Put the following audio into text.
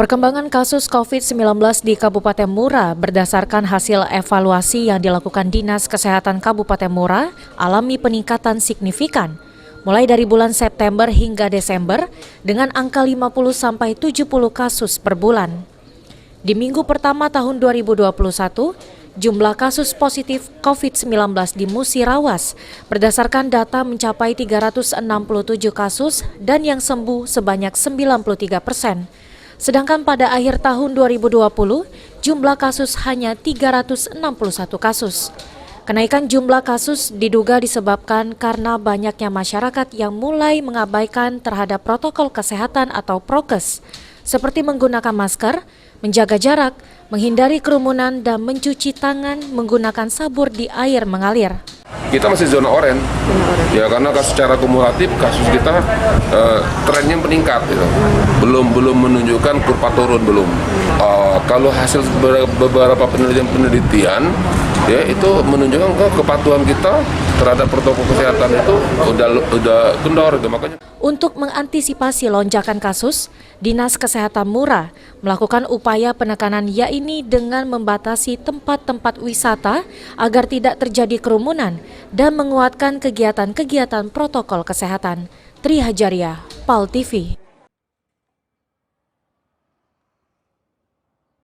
Perkembangan kasus COVID-19 di Kabupaten Mura berdasarkan hasil evaluasi yang dilakukan Dinas Kesehatan Kabupaten Mura alami peningkatan signifikan, mulai dari bulan September hingga Desember dengan angka 50-70 kasus per bulan. Di minggu pertama tahun 2021, jumlah kasus positif COVID-19 di Musirawas berdasarkan data mencapai 367 kasus dan yang sembuh sebanyak 93%. Sedangkan pada akhir tahun 2020, jumlah kasus hanya 361 kasus. Kenaikan jumlah kasus diduga disebabkan karena banyaknya masyarakat yang mulai mengabaikan terhadap protokol kesehatan atau prokes, seperti menggunakan masker, menjaga jarak, menghindari kerumunan, dan mencuci tangan menggunakan sabun di air mengalir. Kita masih zona oranye, ya karena secara kumulatif kasus kita trennya meningkat, gitu. belum menunjukkan kurva turun belum. Kalau hasil beberapa penelitian, ya itu menunjukkan kepatuhan kita terhadap protokol kesehatan itu udah kendor, gitu. Makanya. Untuk mengantisipasi lonjakan kasus, Dinas Kesehatan Mura melakukan upaya penekanan yakni dengan membatasi tempat-tempat wisata agar tidak terjadi kerumunan dan menguatkan kegiatan-kegiatan protokol kesehatan. Tri Hajaria, PAL TV.